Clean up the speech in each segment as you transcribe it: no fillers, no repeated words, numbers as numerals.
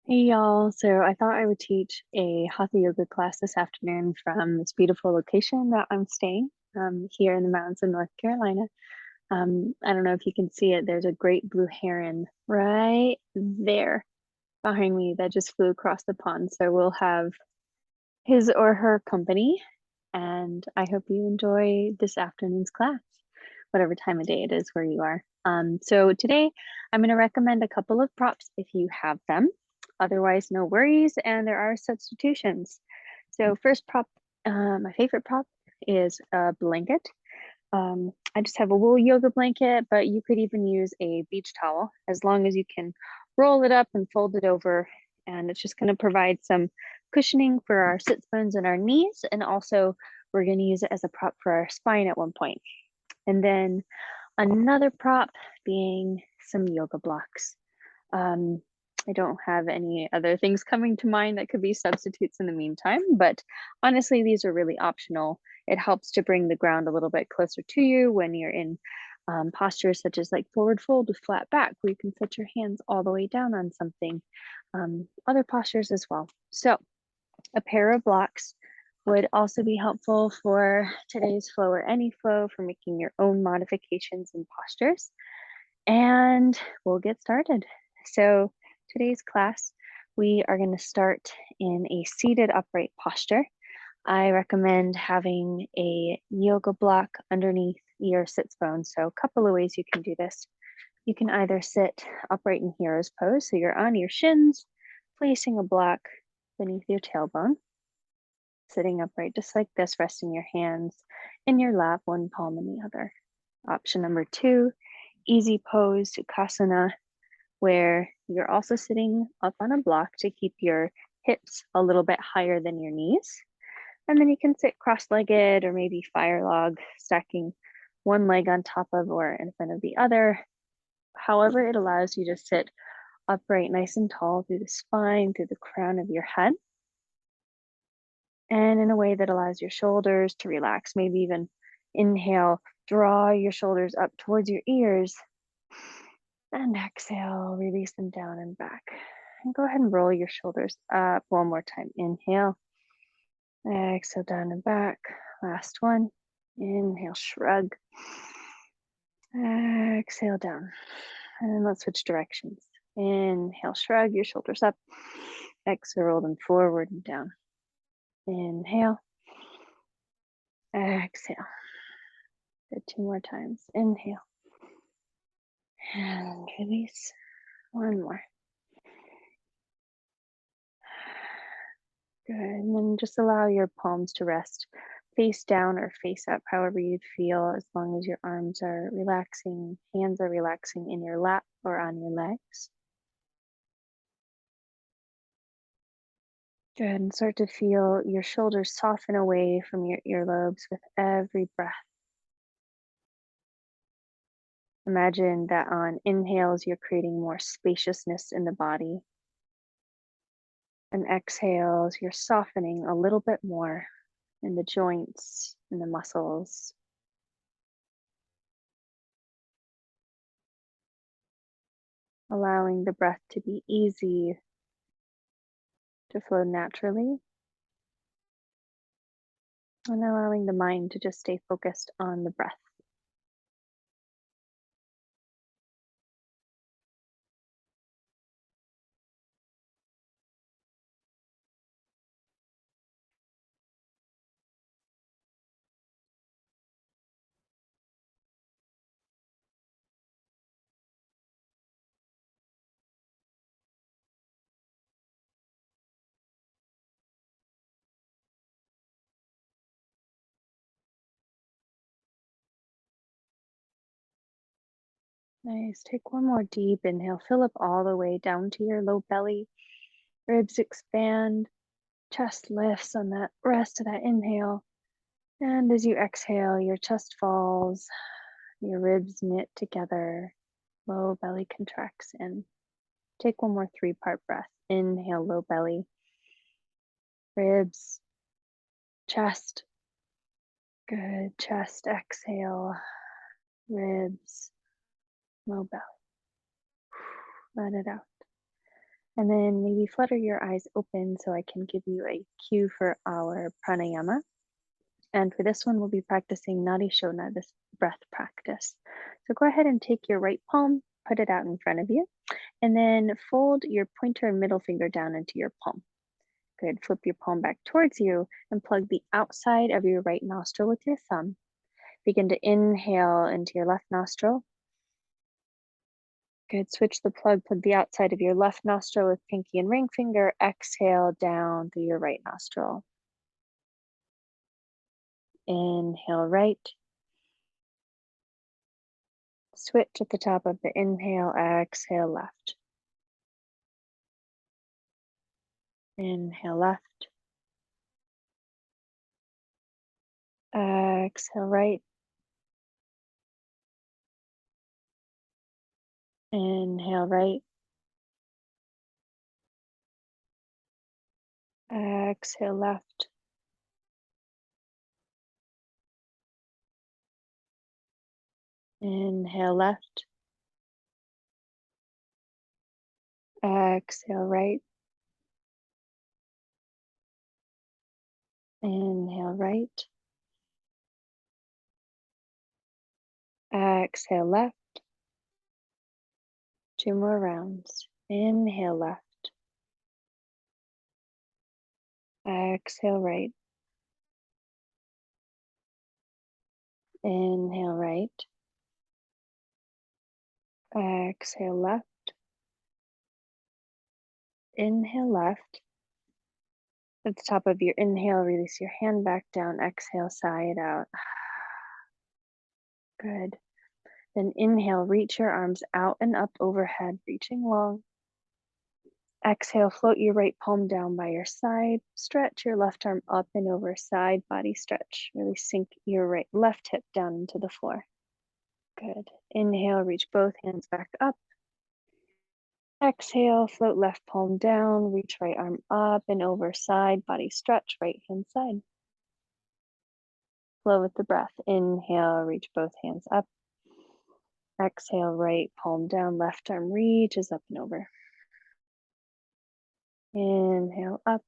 Hey y'all, so I thought I would teach a Hatha yoga class this afternoon from this beautiful location that I'm staying here in the mountains of North Carolina. I don't know if you can see it, there's a great blue heron right there behind me that just flew across the pond. So we'll have his or her company, and I hope you enjoy this afternoon's class, whatever time of day it is where you are. So today I'm going to recommend a couple of props if you have them. Otherwise, no worries, and there are substitutions. So first prop, my favorite prop is a blanket. I just have a wool yoga blanket, but you could even use a beach towel as long as you can roll it up and fold it over. And it's just going to provide some cushioning for our sits bones and our knees. And also, we're going to use it as a prop for our spine at one point. And then another prop being some yoga blocks. Um, I don't have any other things coming to mind that could be substitutes in the meantime, but honestly, these are really optional. It helps to bring the ground a little bit closer to you when you're in postures such as like forward fold with flat back, where you can set your hands all the way down on something. Other postures as well. So a pair of blocks would also be helpful for today's flow or any flow for making your own modifications and postures. And we'll get started. So today's class, we are going to start in a seated upright posture. I recommend having a yoga block underneath your sits bones. So a couple of ways you can do this. You can either sit upright in hero's pose, so you're on your shins, placing a block beneath your tailbone, sitting upright just like this, resting your hands in your lap, one palm in the other. Option number two, easy pose, Sukhasana, where you're also sitting up on a block to keep your hips a little bit higher than your knees. And then you can sit cross-legged or maybe fire log, stacking one leg on top of or in front of the other. However, it allows you to sit upright, nice and tall through the spine, through the crown of your head, and in a way that allows your shoulders to relax. Maybe even inhale, draw your shoulders up towards your ears, and exhale, release them down and back. And go ahead and roll your shoulders up one more time. Inhale, exhale, down and back. Last one. Inhale, shrug. Exhale, down. And let's switch directions. Inhale, shrug your shoulders up. Exhale, roll them forward and down. Inhale. Exhale. Good, two more times. Inhale. And release. One more. Good, and then just allow your palms to rest face down or face up, however you'd feel, as long as your arms are relaxing, hands are relaxing in your lap or on your legs. Good, and start to feel your shoulders soften away from your earlobes with every breath. Imagine that on inhales, you're creating more spaciousness in the body. And exhales, you're softening a little bit more in the joints and the muscles. Allowing the breath to be easy, to flow naturally, and allowing the mind to just stay focused on the breath. Nice. Take one more deep inhale. Fill up all the way down to your low belly. Ribs expand. Chest lifts on that rest of that inhale. And as you exhale, your chest falls. Your ribs knit together. Low belly contracts in. Take one more three-part breath. Inhale, low belly. Ribs. Chest. Good. Chest. Exhale. Ribs. Low belly. Let it out. And then maybe flutter your eyes open so I can give you a cue for our pranayama. And for this one, we'll be practicing Nadi Shona, this breath practice. So go ahead and take your right palm, put it out in front of you, and then fold your pointer and middle finger down into your palm. Good. Flip your palm back towards you and plug the outside of your right nostril with your thumb. Begin to inhale into your left nostril. Good. Switch the plug the outside of your left nostril with pinky and ring finger. Exhale down through your right nostril. Inhale right. Switch at the top of the inhale, exhale left. Inhale left. Exhale right. Inhale right. Exhale left. Inhale left. Exhale right. Inhale right. Exhale left. 2 more rounds. Inhale left. Exhale right. Inhale right. Exhale left. Inhale left. At the top of your inhale, release your hand back down. Exhale, sigh it out. Good. Then inhale, reach your arms out and up overhead, reaching long. Exhale, float your right palm down by your side. Stretch your left arm up and over, side body stretch. Really sink your left hip down into the floor. Good. Inhale, reach both hands back up. Exhale, float left palm down, reach right arm up and over, side body stretch, right hand side. Flow with the breath. Inhale, reach both hands up. Exhale, right palm down, left arm reaches up and over. Inhale up.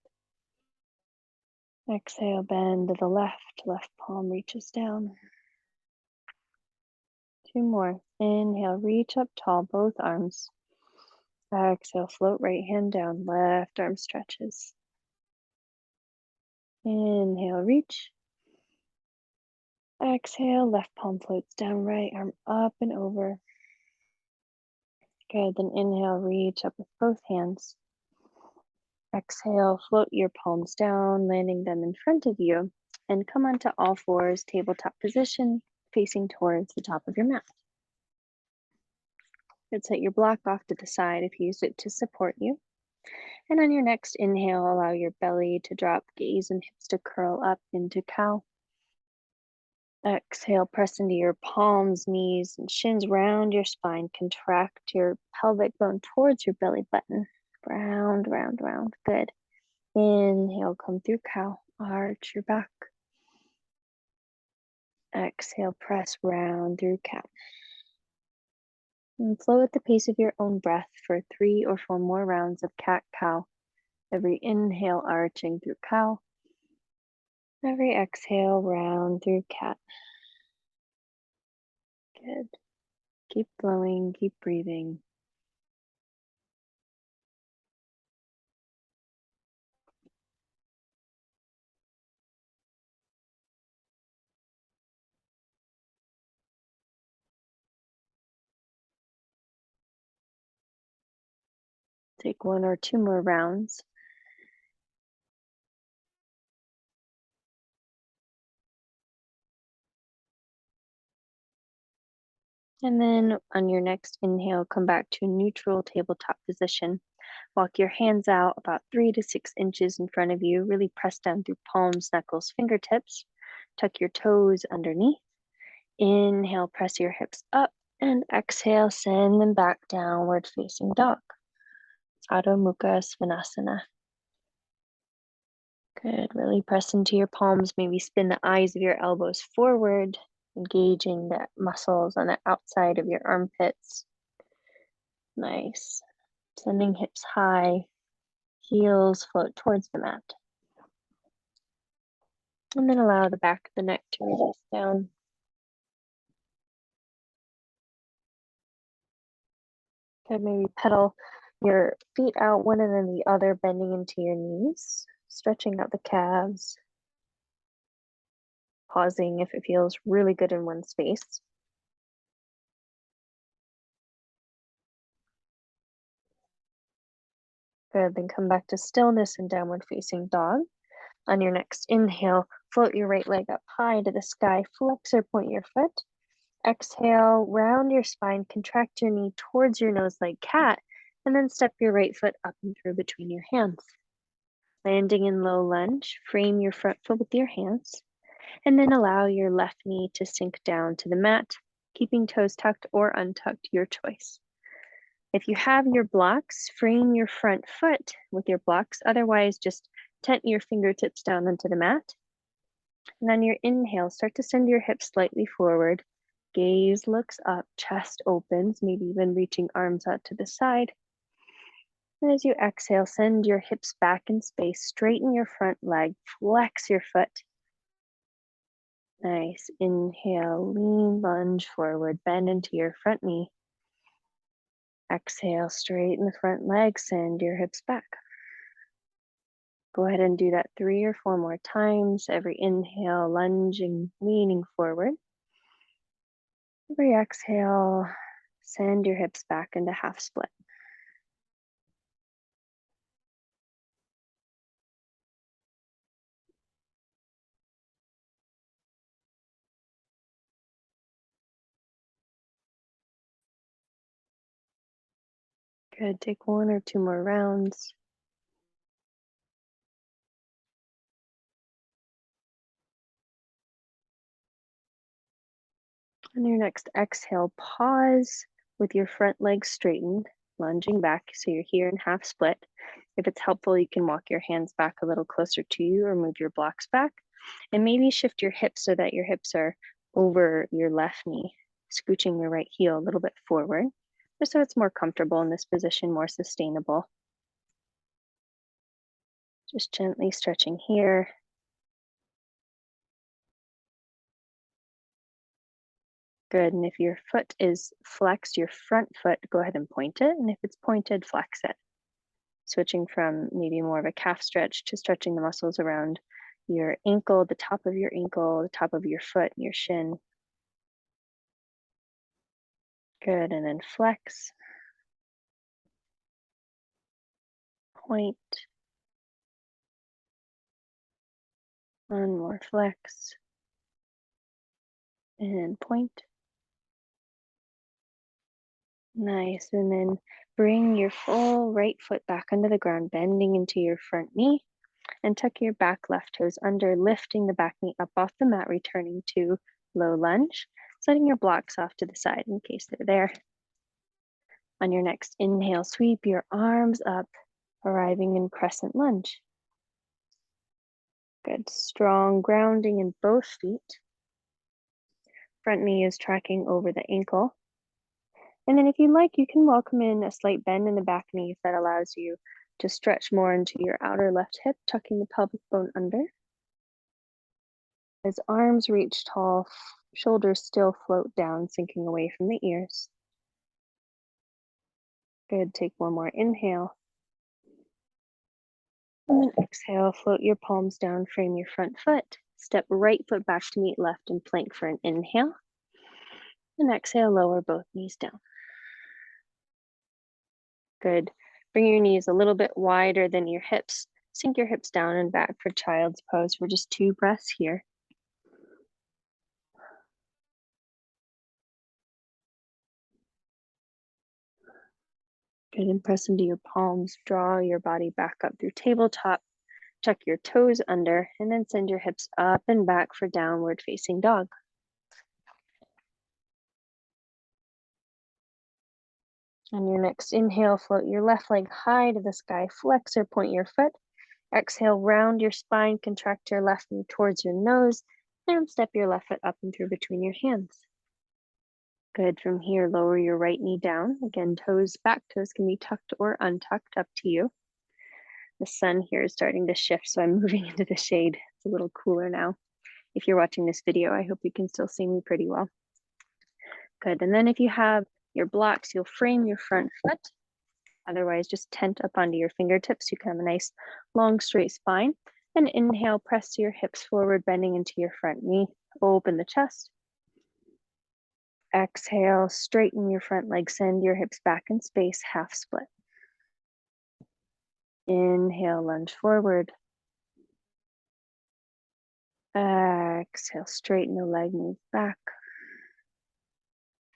Exhale, bend to the left, left palm reaches down. 2 more. Inhale, reach up tall, both arms. Exhale, float right hand down, left arm stretches. Inhale, reach. Exhale, left palm floats down, right arm up and over. Good, then inhale, reach up with both hands. Exhale, float your palms down, landing them in front of you, and come onto all fours, tabletop position, facing towards the top of your mat. Good, set your block off to the side if you use it to support you. And on your next inhale, allow your belly to drop, gaze and hips to curl up into cow. Exhale, press into your palms, knees, and shins, round your spine. Contract your pelvic bone towards your belly button. Round, round, round. Good. Inhale, come through cow. Arch your back. Exhale, press round through cow. And flow at the pace of your own breath for 3 or 4 more rounds of cat-cow. Every inhale, arching through cow. Every exhale, round through cat. Good. Keep flowing, keep breathing. Take 1 or 2 more rounds. And then on your next inhale, come back to neutral tabletop position. Walk your hands out about 3 to 6 inches in front of you. Really press down through palms, knuckles, fingertips. Tuck your toes underneath. Inhale, press your hips up. And exhale, send them back downward facing dog. Adho Mukha Svanasana. Good. Really press into your palms. Maybe spin the eyes of your elbows forward, engaging the muscles on the outside of your armpits. Nice. Sending hips high, heels float towards the mat. And then allow the back of the neck to release down. Good, maybe pedal your feet out one and then the other, bending into your knees, stretching out the calves, pausing if it feels really good in one space. Good, then come back to stillness and downward facing dog. On your next inhale, float your right leg up high to the sky, flex or point your foot. Exhale, round your spine, contract your knee towards your nose like cat, and then step your right foot up and through between your hands. Landing in low lunge, frame your front foot with your hands, and then allow your left knee to sink down to the mat, keeping toes tucked or untucked, your choice. If you have your blocks, frame your front foot with your blocks. Otherwise, just tent your fingertips down onto the mat. And on your inhale, start to send your hips slightly forward. Gaze looks up, chest opens, maybe even reaching arms out to the side. And as you exhale, send your hips back in space, straighten your front leg, flex your foot. Nice. Inhale, lean, lunge forward, bend into your front knee. Exhale, straighten the front leg, send your hips back. Go ahead and do that 3 or 4 more times. Every inhale, lunging, leaning forward. Every exhale, send your hips back into half split. Good, take 1 or 2 more rounds. On your next exhale, pause with your front leg straightened, lunging back so you're here in half split. If it's helpful, you can walk your hands back a little closer to you or move your blocks back. And maybe shift your hips so that your hips are over your left knee, scooching your right heel a little bit forward, just so it's more comfortable in this position, more sustainable. Just gently stretching here. Good, and if your foot is flexed, your front foot, go ahead and point it, and if it's pointed, flex it. Switching from maybe more of a calf stretch to stretching the muscles around your ankle, the top of your ankle, the top of your foot, your shin. Good, and then flex. Point. One more flex. And point. Nice, and then bring your full right foot back under the ground, bending into your front knee, and tuck your back left toes under, lifting the back knee up off the mat, returning to low lunge, setting your blocks off to the side in case they're there. On your next inhale, sweep your arms up, arriving in crescent lunge. Good, strong grounding in both feet. Front knee is tracking over the ankle. And then if you like, you can welcome in a slight bend in the back knee if that allows you to stretch more into your outer left hip, tucking the pelvic bone under. As arms reach tall, shoulders still float down, sinking away from the ears. Good, take 1 more inhale. And then exhale, float your palms down, frame your front foot. Step right foot back to meet left and plank for an inhale. And exhale, lower both knees down. Good. Bring your knees a little bit wider than your hips. Sink your hips down and back for child's pose for just 2 breaths here. Good, and press into your palms. Draw your body back up through tabletop. Tuck your toes under, and then send your hips up and back for downward facing dog. On your next inhale, float your left leg high to the sky, flex or point your foot. Exhale, round your spine, contract your left knee towards your nose, and step your left foot up and through between your hands. Good. From here, lower your right knee down. Again, back toes can be tucked or untucked, up to you. The sun here is starting to shift, so I'm moving into the shade. It's a little cooler now. If you're watching this video, I hope you can still see me pretty well. Good. And then if you have your blocks, you'll frame your front foot. Otherwise, just tent up onto your fingertips. You can have a nice long straight spine. And inhale, press your hips forward, bending into your front knee. Open the chest. Exhale, straighten your front leg, send your hips back in space, half split. Inhale, lunge forward. Exhale, straighten the leg, move back.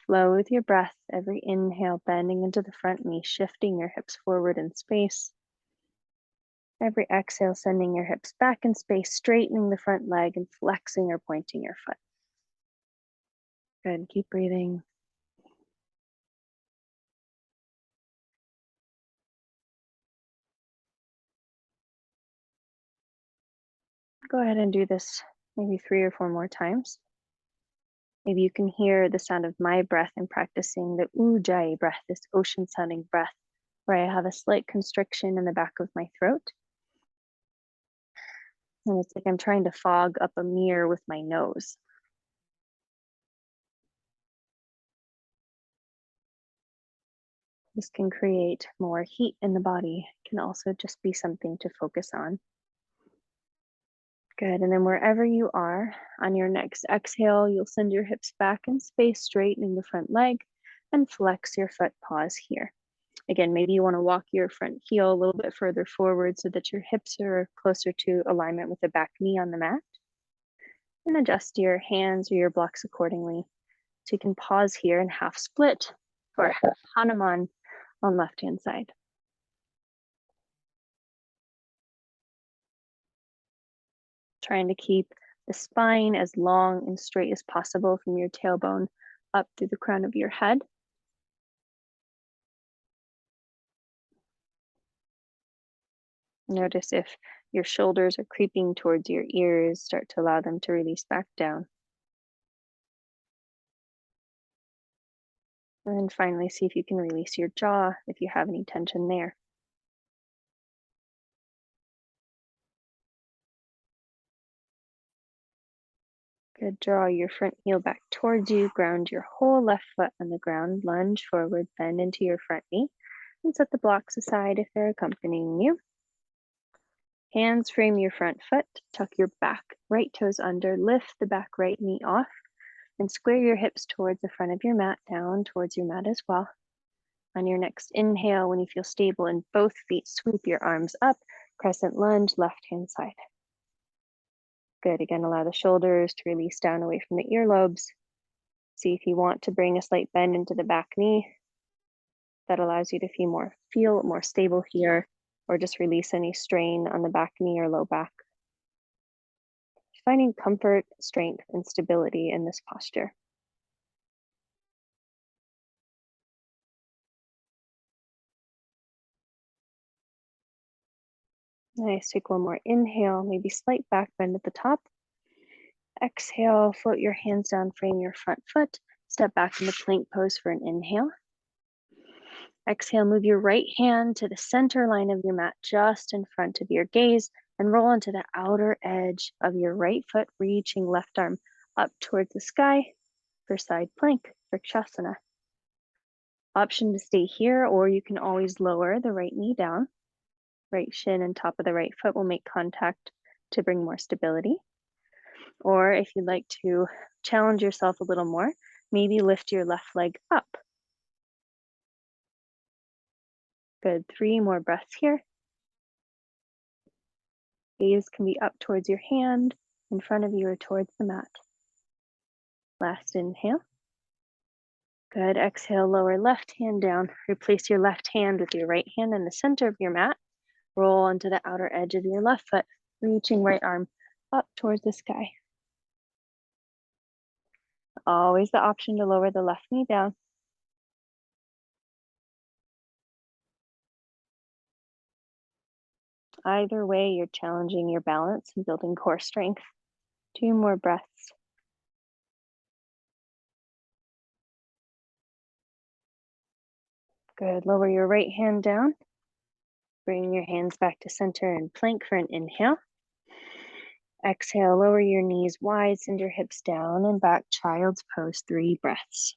Flow with your breath. Every inhale, bending into the front knee, shifting your hips forward in space. Every exhale, sending your hips back in space, straightening the front leg and flexing or pointing your foot. Good, keep breathing. Go ahead and do this maybe 3 or 4 more times. Maybe you can hear the sound of my breath in practicing the ujjayi breath, this ocean sounding breath, where I have a slight constriction in the back of my throat. And it's like I'm trying to fog up a mirror with my nose. This can create more heat in the body. It can also just be something to focus on. Good, and then wherever you are, on your next exhale, you'll send your hips back in space, straightening the front leg, and flex your foot, pause here. Again, maybe you want to walk your front heel a little bit further forward so that your hips are closer to alignment with the back knee on the mat. And adjust your hands or your blocks accordingly. So you can pause here and half split or Hanuman on left-hand side. Trying to keep the spine as long and straight as possible from your tailbone up through the crown of your head. Notice if your shoulders are creeping towards your ears, start to allow them to release back down. And then finally, see if you can release your jaw if you have any tension there. Good, draw your front heel back towards you, ground your whole left foot on the ground, lunge forward, bend into your front knee, and set the blocks aside if they're accompanying you. Hands frame your front foot, tuck your back right toes under, lift the back right knee off, and square your hips towards the front of your mat, down towards your mat as well. On your next inhale, when you feel stable in both feet, sweep your arms up, crescent lunge, left hand side. Good, again, allow the shoulders to release down away from the earlobes. See if you want to bring a slight bend into the back knee. That allows you to feel more stable here, or just release any strain on the back knee or low back. Finding comfort, strength, and stability in this posture. Nice, take one more inhale, maybe slight back bend at the top. Exhale, float your hands down, frame your front foot, step back into plank pose for an inhale. Exhale, move your right hand to the center line of your mat, just in front of your gaze, and roll into the outer edge of your right foot, reaching left arm up towards the sky for side plank, Vrikshasana. Option to stay here, or you can always lower the right knee down. Right shin and top of the right foot will make contact to bring more stability. Or if you'd like to challenge yourself a little more, maybe lift your left leg up. Good, 3 more breaths here. Gaze can be up towards your hand, in front of you or towards the mat. Last inhale. Good, exhale, lower left hand down. Replace your left hand with your right hand in the center of your mat. Roll onto the outer edge of your left foot, reaching right arm up towards the sky. Always the option to lower the left knee down. Either way, you're challenging your balance and building core strength. 2 more breaths. Good. Lower your right hand down. Bring your hands back to center and plank for an inhale. Exhale, lower your knees wide, send your hips down and back, child's pose, 3 breaths.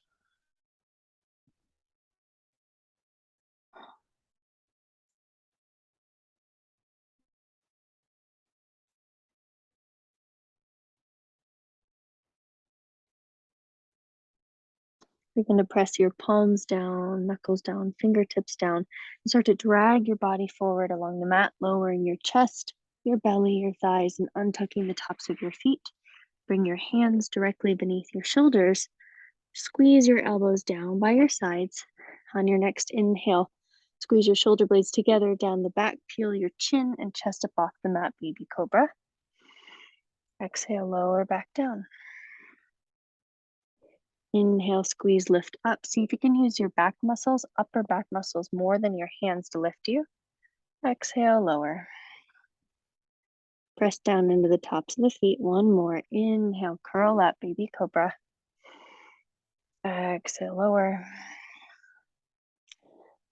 Begin to press your palms down, knuckles down, fingertips down, and start to drag your body forward along the mat, lowering your chest, your belly, your thighs, and untucking the tops of your feet. Bring your hands directly beneath your shoulders. Squeeze your elbows down by your sides. On your next inhale, squeeze your shoulder blades together down the back, peel your chin and chest up off the mat, baby cobra. Exhale, lower back down. Inhale, squeeze, lift up. See if you can use your back muscles, upper back muscles, more than your hands to lift you. Exhale, lower. Press down into the tops of the feet. One more. Inhale, curl up, baby cobra. Exhale, lower.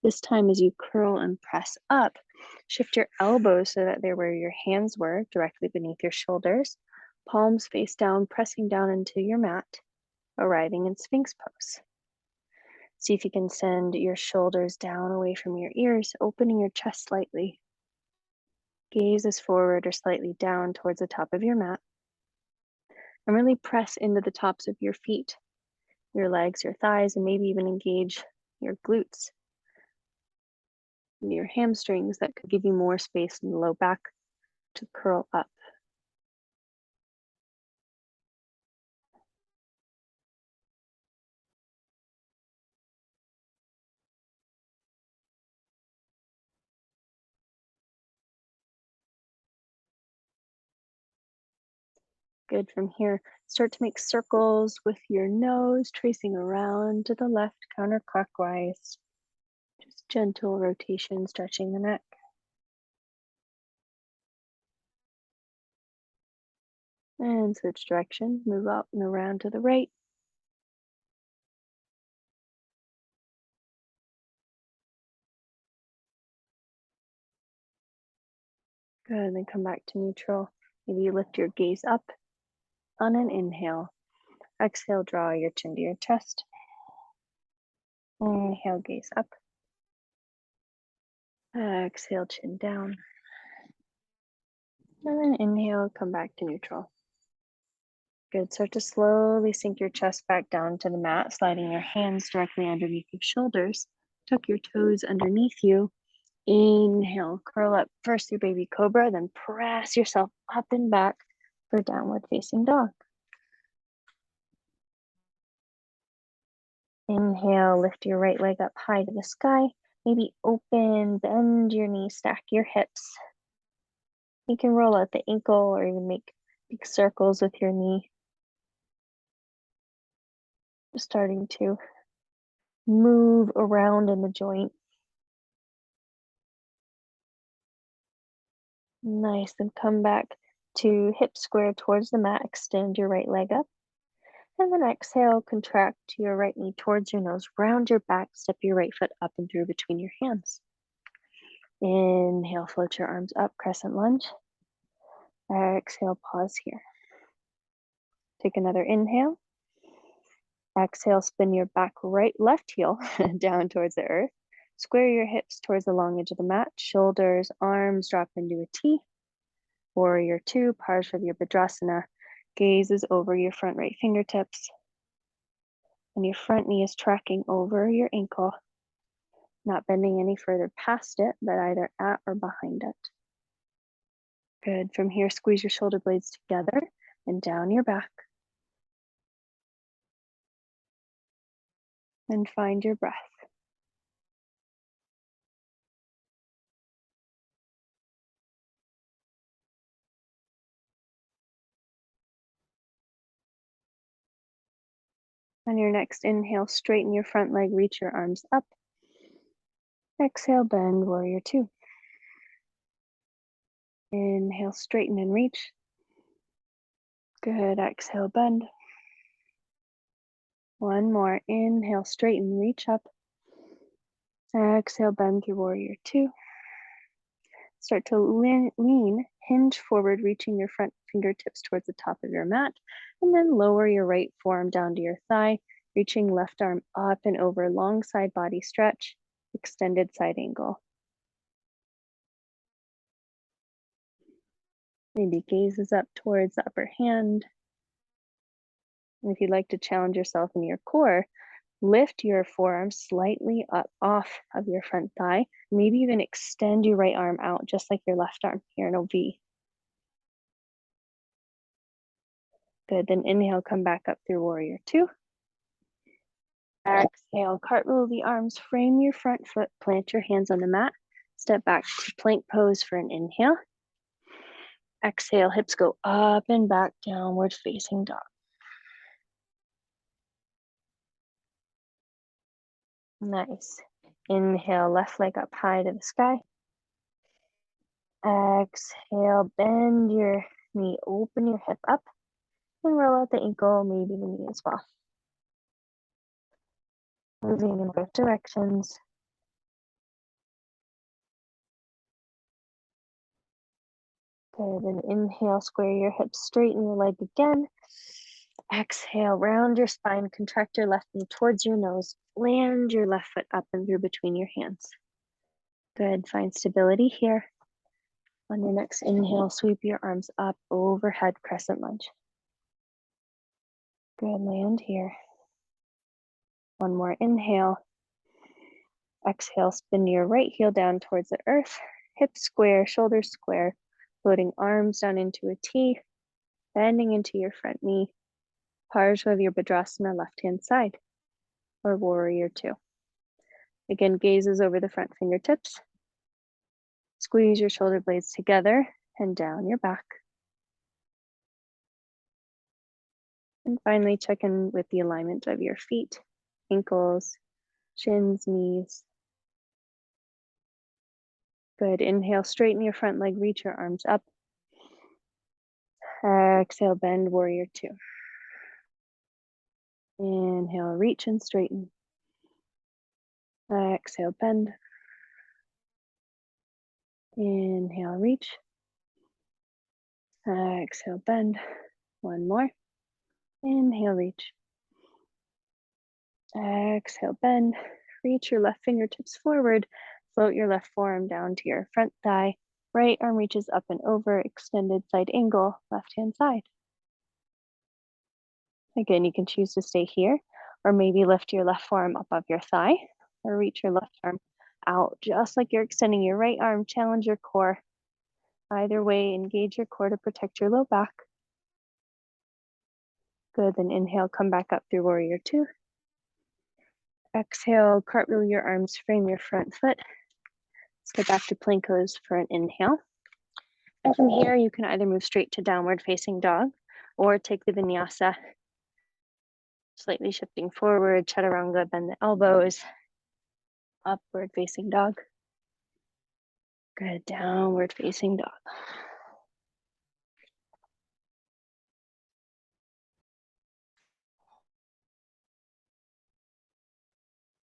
This time, as you curl and press up, shift your elbows so that they're where your hands were, directly beneath your shoulders. Palms face down, pressing down into your mat, arriving in Sphinx pose. See if you can send your shoulders down away from your ears, opening your chest slightly. Gaze is forward or slightly down towards the top of your mat. And really press into the tops of your feet, your legs, your thighs, and maybe even engage your glutes, your hamstrings that could give you more space in the low back to curl up. Good. From here, start to make circles with your nose, tracing around to the left counterclockwise. Just gentle rotation, stretching the neck. And switch direction, move up and around to the right. Good, and then come back to neutral. Maybe you lift your gaze up on an inhale. Exhale, draw your chin to your chest. Inhale, gaze up. Exhale, chin down. And then inhale, come back to neutral. Good. Start to slowly sink your chest back down to the mat, sliding your hands directly underneath your shoulders. Tuck your toes underneath you. Inhale, curl up first your baby cobra, then press yourself up and back for downward facing dog. Inhale, lift your right leg up high to the sky. Maybe open, bend your knees, stack your hips. You can roll out the ankle or even make big circles with your knee. Just starting to move around in the joint. Nice, then come back to hip square towards the mat. Extend your right leg up. And then exhale, contract your right knee towards your nose. Round your back, step your right foot up and through between your hands. Inhale, float your arms up, crescent lunge. Exhale, pause here. Take another inhale. Exhale, spin your back left heel down towards the earth. Square your hips towards the long edge of the mat. Shoulders, arms drop into a T. Warrior 2, Parsvadyabhadrasana. Gaze is over your front right fingertips. And your front knee is tracking over your ankle. Not bending any further past it, but either at or behind it. Good. From here, squeeze your shoulder blades together and down your back. And find your breath. On your next inhale, straighten your front leg, reach your arms up. Exhale, bend, warrior 2. Inhale, straighten and reach. Good, exhale, bend. One more, inhale, straighten, reach up. Exhale, bend through warrior two. Start to lean, hinge forward, reaching your front fingertips towards the top of your mat, and then lower your right forearm down to your thigh, reaching left arm up and over, long side body stretch, extended side angle. Maybe gazes up towards the upper hand. And if you'd like to challenge yourself in your core, lift your forearm slightly up off of your front thigh. Maybe even extend your right arm out, just like your left arm here in a V. Good, then inhale, come back up through warrior two. Exhale, cartwheel the arms, frame your front foot, plant your hands on the mat. Step back to plank pose for an inhale. Exhale, hips go up and back, downward facing dog. Nice. Inhale, left leg up high to the sky. Exhale, bend your knee, open your hip up, and roll out the ankle, maybe the knee as well. Moving in both directions. Good, and inhale, square your hips, straighten your leg again. Exhale, round your spine, contract your left knee towards your nose, land your left foot up and through between your hands. Good, find stability here. On your next inhale, sweep your arms up overhead, crescent lunge. Good, land here. One more inhale. Exhale, spin your right heel down towards the earth, hips square, shoulders square, floating arms down into a T, bending into your front knee, Parsvavirabhadrasana, left hand side, or warrior two. Again, gazes over the front fingertips. Squeeze your shoulder blades together and down your back. And finally, check in with the alignment of your feet, ankles, shins, knees. Good, inhale, straighten your front leg, reach your arms up. Exhale, bend, warrior two. Inhale, reach and straighten. Exhale, bend. Inhale, reach. Exhale, bend. One more. Inhale, reach. Exhale, bend. Reach your left fingertips forward. Float your left forearm down to your front thigh. Right arm reaches up and over, extended side angle, left hand side. Again, you can choose to stay here, or maybe lift your left forearm above your thigh, or reach your left arm out, just like you're extending your right arm. Challenge your core. Either way, engage your core to protect your low back. Good, then inhale, come back up through warrior two. Exhale, cartwheel your arms, frame your front foot. Step back to plank pose for an inhale. And from here, you can either move straight to downward facing dog or take the vinyasa, slightly shifting forward, chaturanga, bend the elbows, upward facing dog. Good, downward facing dog.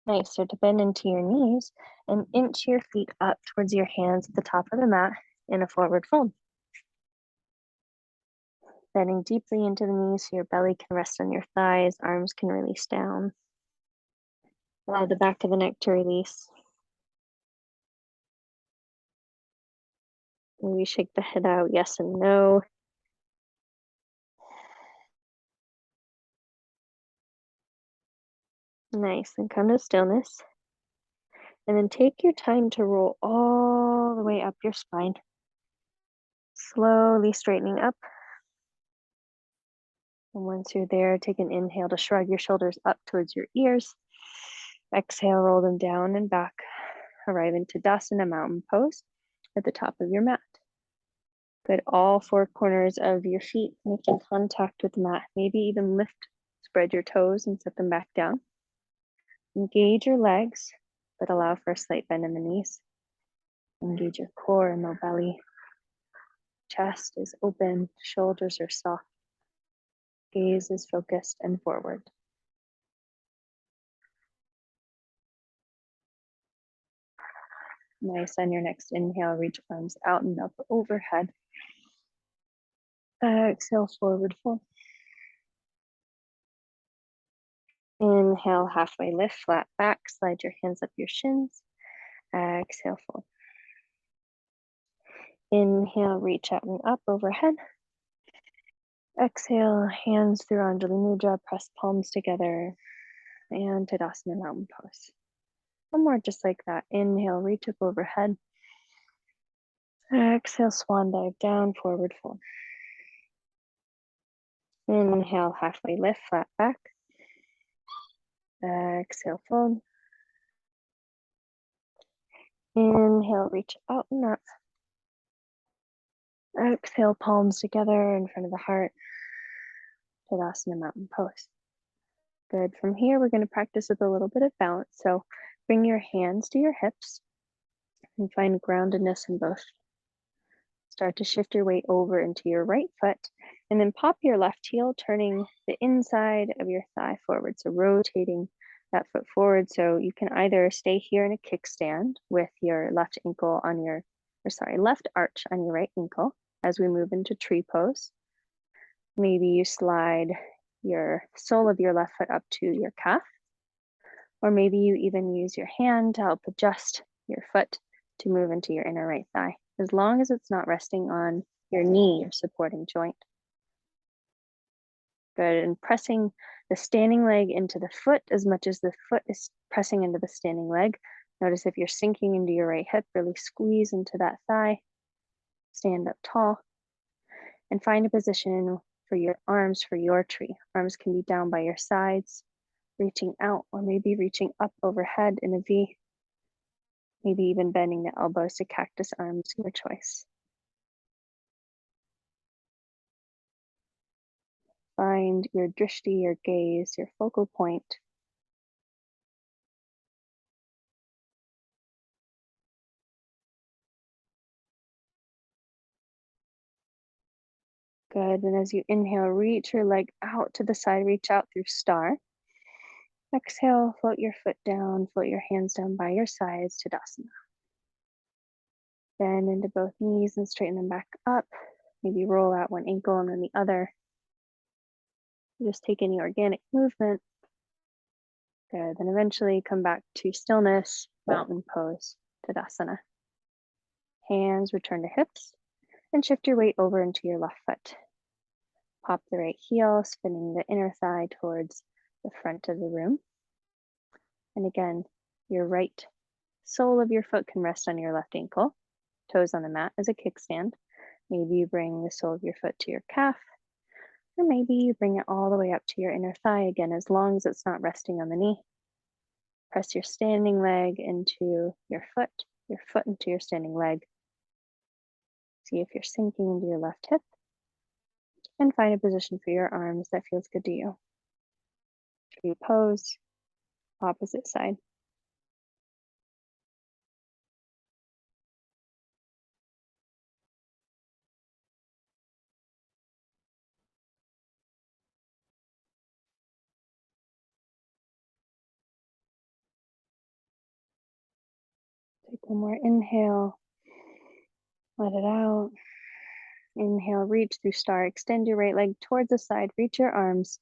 Nice, start to bend into your knees and inch your feet up towards your hands at the top of the mat in a forward fold. Bending deeply into the knees so your belly can rest on your thighs, arms can release down. Allow the back of the neck to release. Maybe shake the head out, yes and no. Nice, and come to stillness. And then take your time to roll all the way up your spine. Slowly straightening up. And once you're there, take an inhale to shrug your shoulders up towards your ears. Exhale, roll them down and back. Arrive into Dasana, mountain pose at the top of your mat. Good, all four corners of your feet making contact with the mat. Maybe even lift, spread your toes and set them back down. Engage your legs, but allow for a slight bend in the knees. Engage your core and low belly. Chest is open, shoulders are soft. Gaze is focused and forward. Nice. On your next inhale, reach arms out and up overhead. Exhale, forward fold. Inhale, halfway lift, flat back, slide your hands up your shins. Exhale, fold. Inhale, reach out and up overhead. Exhale, hands through Anjali Mudra, press palms together, and Tadasana Mountain Pose. One more just like that. Inhale, reach up overhead. Exhale, swan dive down, forward fold. Inhale, halfway lift, flat back. Exhale, fold. Inhale, reach out and up. Exhale, palms together in front of the heart. Tadasana Mountain Pose. Good. From here, we're going to practice with a little bit of balance. So bring your hands to your hips and find groundedness in both. Start to shift your weight over into your right foot and then pop your left heel, turning the inside of your thigh forward. So rotating that foot forward. So you can either stay here in a kickstand with your left ankle on your, left arch on your right ankle as we move into tree pose. Maybe you slide your sole of your left foot up to your calf, or maybe you even use your hand to help adjust your foot to move into your inner right thigh, as long as it's not resting on your knee or supporting joint. Good, and pressing the standing leg into the foot as much as the foot is pressing into the standing leg. Notice if you're sinking into your right hip, really squeeze into that thigh, stand up tall, and find a position for your arms for your tree. Arms can be down by your sides, reaching out, or maybe reaching up overhead in a V. Maybe even bending the elbows to cactus arms, your choice. Find your drishti, your gaze, your focal point. Good, and as you inhale, reach your leg out to the side, reach out through star. Exhale, float your foot down, float your hands down by your sides, Tadasana. Bend into both knees and straighten them back up. Maybe roll out one ankle and then the other. Just take any organic movement. Good, then eventually come back to stillness, mountain pose, Tadasana. Hands return to hips and shift your weight over into your left foot. Pop the right heel, spinning the inner thigh towards the front of the room. And again, your right sole of your foot can rest on your left ankle, toes on the mat as a kickstand. Maybe you bring the sole of your foot to your calf, or maybe you bring it all the way up to your inner thigh again, as long as it's not resting on the knee. Press your standing leg into your foot into your standing leg. See if you're sinking into your left hip, and find a position for your arms that feels good to you. Tree pose, opposite side. Take one more inhale, let it out. Inhale, reach through star, extend your right leg towards the side, reach your arms.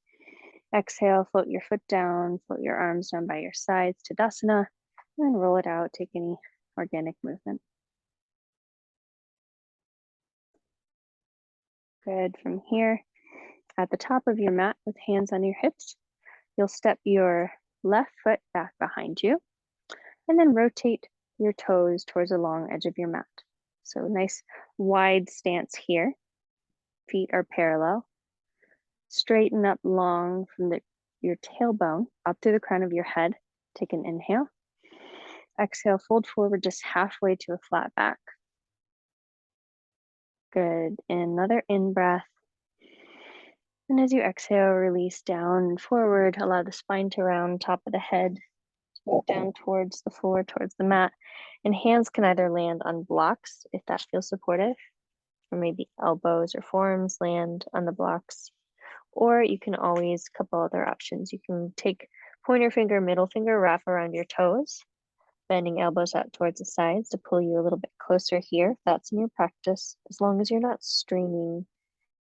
Exhale, float your foot down, float your arms down by your sides, Tadasana, and then roll it out, take any organic movement. Good, from here, at the top of your mat with hands on your hips, you'll step your left foot back behind you, and then rotate your toes towards the long edge of your mat. So nice wide stance here. Feet are parallel. Straighten up long from your tailbone up to the crown of your head. Take an inhale. Exhale, fold forward just halfway to a flat back. Good. Another in-breath. And as you exhale, release down and forward. Allow the spine to round, top of the head. Move down towards the floor, towards the mat. And hands can either land on blocks if that feels supportive, or maybe elbows or forearms land on the blocks. Or you can always, couple other options. You can take pointer finger, middle finger, wrap around your toes. bending elbows out towards the sides to pull you a little bit closer here. If that's in your practice, as long as you're not straining,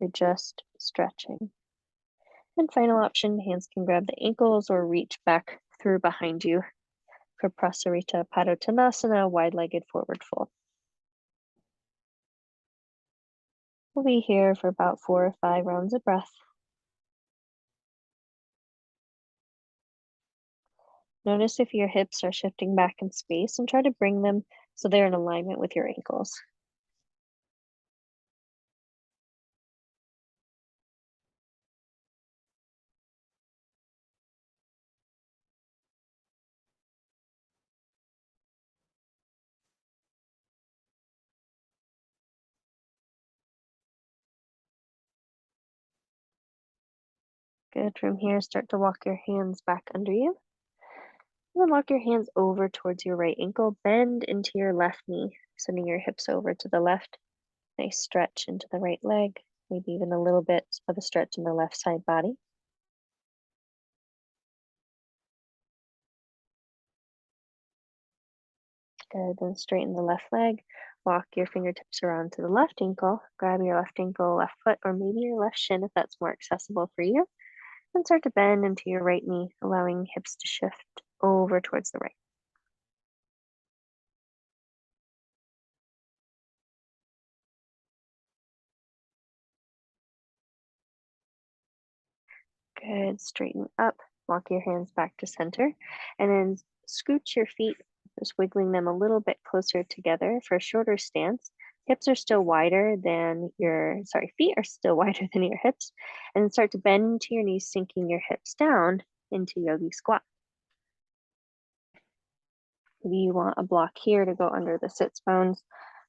you're just stretching. And final option, hands can grab the ankles or reach back through behind you for Prasarita Padottanasana, wide-legged forward fold. We'll be here for about 4 or 5 rounds of breath. Notice if your hips are shifting back in space and try to bring them so they're in alignment with your ankles. Good. From here, start to walk your hands back under you. And then walk your hands over towards your right ankle. Bend into your left knee, sending your hips over to the left. Nice stretch into the right leg. Maybe even a little bit of a stretch in the left side body. Good. Then straighten the left leg. Walk your fingertips around to the left ankle. Grab your left ankle, left foot, or maybe your left shin if that's more accessible for you. And start to bend into your right knee, allowing hips to shift over towards the right. Good. Straighten up. Walk your hands back to center. And then scooch your feet, just wiggling them a little bit closer together for a shorter stance. Hips are still wider than feet are still wider than your hips. And then start to bend into your knees, sinking your hips down into yogi squat. Maybe you want a block here to go under the sits bones.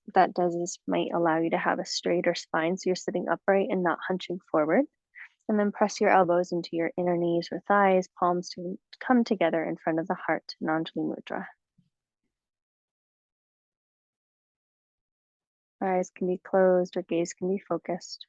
What that does is might allow you to have a straighter spine so you're sitting upright and not hunching forward. And then press your elbows into your inner knees or thighs, palms to come together in front of the heart in Anjali Mudra. Eyes can be closed or gaze can be focused.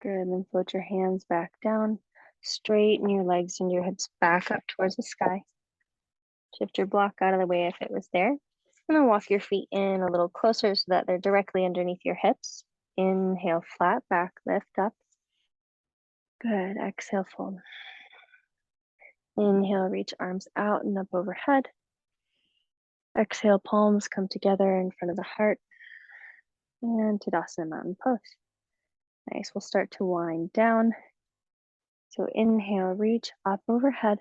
Good, and then float your hands back down. Straighten your legs and your hips back up towards the sky. Shift your block out of the way if it was there. And then walk your feet in a little closer so that they're directly underneath your hips. Inhale, flat back, lift up. Good, exhale, fold. Inhale, reach arms out and up overhead. Exhale, palms come together in front of the heart. And Tadasana Mountain Pose. Nice, we'll start to wind down. So inhale, reach up overhead.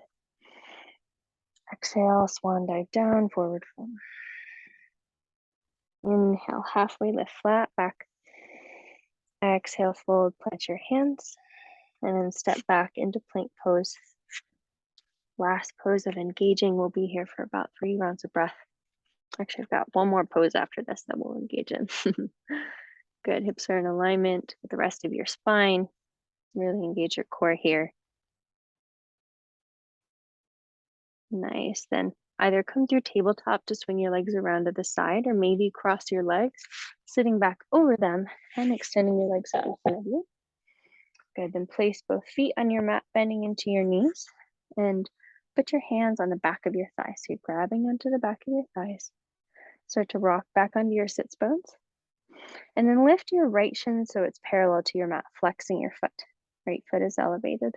Exhale, swan dive down, forward fold. Inhale, halfway lift flat back. Exhale, fold, plant your hands. And then step back into plank pose. Last pose of engaging. We'll be here for about 3 rounds of breath. Actually, I've got one more pose after this that we'll engage in. Good, hips are in alignment with the rest of your spine. Really engage your core here. Nice, then either come through tabletop to swing your legs around to the side, or maybe cross your legs, sitting back over them and extending your legs out in front of you. Good, then place both feet on your mat, bending into your knees, and put your hands on the back of your thighs. So you're grabbing onto the back of your thighs. Start to rock back onto your sits bones. And then lift your right shin so it's parallel to your mat, flexing your foot. Right foot is elevated.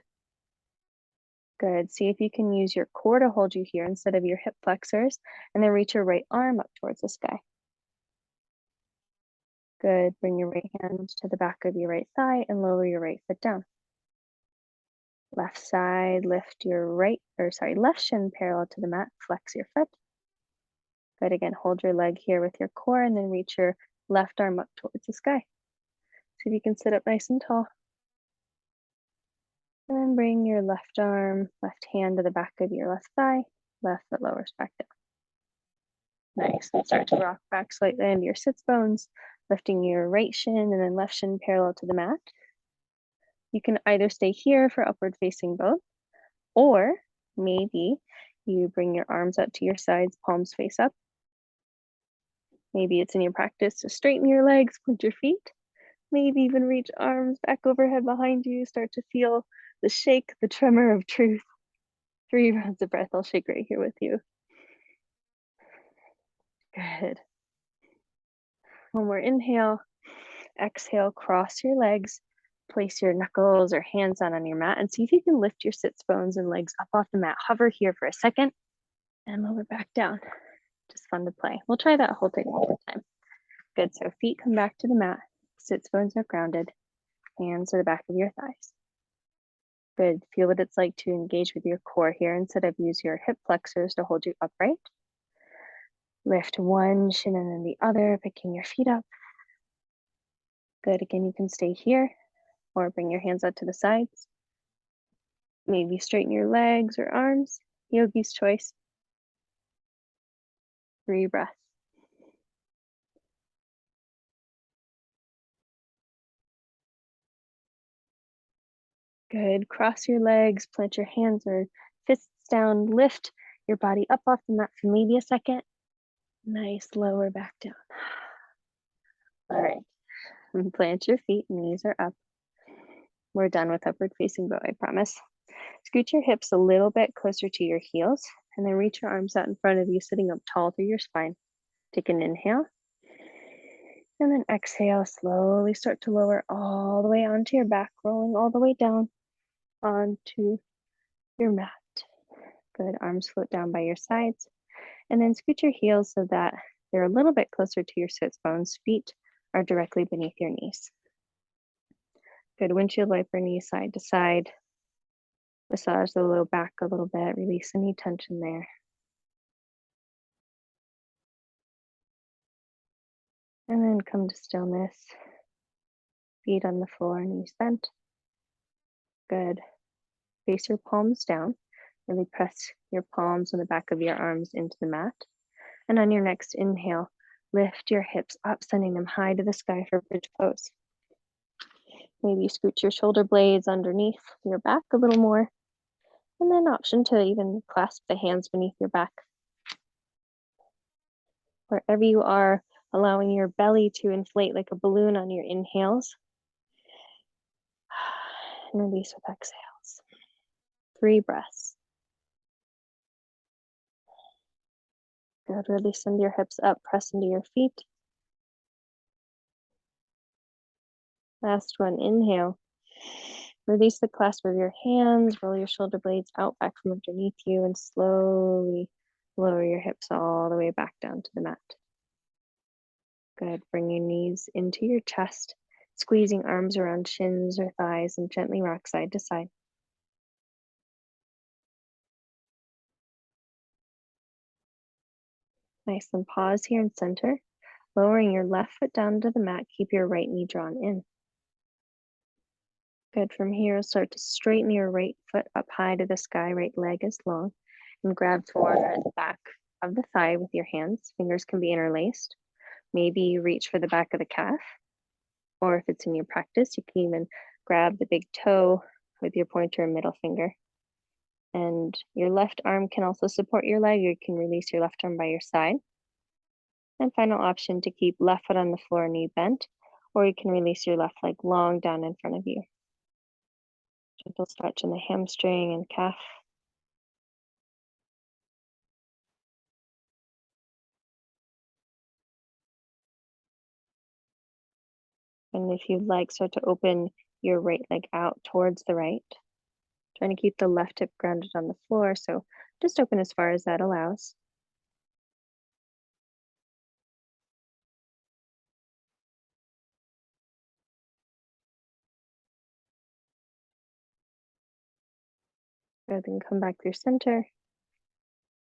Good. See if you can use your core to hold you here instead of your hip flexors, and then reach your right arm up towards the sky. Good. Bring your right hand to the back of your right thigh and lower your right foot down. Left side, lift your left shin parallel to the mat, flex your foot. Good. Again, hold your leg here with your core and then reach your left arm up towards the sky. See if you can sit up nice and tall. And then bring your left arm, left hand to the back of your left thigh, left foot lowers back down. Nice, and start to rock back slightly into your sits bones, lifting your right shin and then left shin parallel to the mat. You can either stay here for upward facing both, or Maybe you bring your arms out to your sides, palms face up. Maybe it's in your practice to straighten your legs, point your feet. Maybe even reach arms back overhead behind you. Start to feel the shake, the tremor of truth. 3 rounds of breath. I'll shake right here with you. Good. One more inhale. Exhale, cross your legs. Place your knuckles or hands down on your mat and see if you can lift your sits bones and legs up off the mat. Hover here for a second and lower back down. Just fun to play. We'll try that whole thing one more time. Good. So feet come back to the mat. Sits bones are grounded. Hands are the back of your thighs. Good. Feel what it's like to engage with your core here instead of use your hip flexors to hold you upright. Lift one shin and then the other, picking your feet up. Good. Again, you can stay here or bring your hands out to the sides. Maybe straighten your legs or arms. Yogi's choice. 3 breaths. Good. Cross your legs, plant your hands or fists down, lift your body up off the mat for maybe a second. Nice, lower back down. All right. And plant your feet, knees are up. We're done with upward facing bow, I promise. Scoot your hips a little bit closer to your heels and then reach your arms out in front of you, sitting up tall through your spine. Take an inhale. And then exhale, slowly start to lower all the way onto your back, rolling all the way down onto your mat. Good, arms float down by your sides. And then scoot your heels so that they're a little bit closer to your sits bones. Feet are directly beneath your knees. Good, windshield wiper knees side to side. Massage the low back a little bit, release any tension there. And then come to stillness. Feet on the floor, knees bent. Good. Face your palms down. Really press your palms on the back of your arms into the mat. And on your next inhale, lift your hips up, sending them high to the sky for bridge pose. Maybe scoot your shoulder blades underneath your back a little more. And then option to even clasp the hands beneath your back. Wherever you are, allowing your belly to inflate like a balloon on your inhales. And release with exhales. 3 breaths. Good. Really send your hips up, press into your feet. Last one, inhale. Release the clasp of your hands, roll your shoulder blades out back from underneath you, and slowly lower your hips all the way back down to the mat. Good. Bring your knees into your chest, squeezing arms around shins or thighs, and gently rock side to side. Nice, and pause here in center, lowering your left foot down to the mat. Keep your right knee drawn in. Good. From here, start to straighten your right foot up high to the sky, right leg is long, and grab for the back of the thigh with your hands. Fingers can be interlaced. Maybe you reach for the back of the calf, or if it's in your practice, you can even grab the big toe with your pointer and middle finger. And your left arm can also support your leg, or you can release your left arm by your side. And final option to keep left foot on the floor, knee bent, or you can release your left leg long down in front of you. Gentle stretch in the hamstring and calf. And if you'd like, start to open your right leg out towards the right. Trying to keep the left hip grounded on the floor, so just open as far as that allows. Good, then come back through center.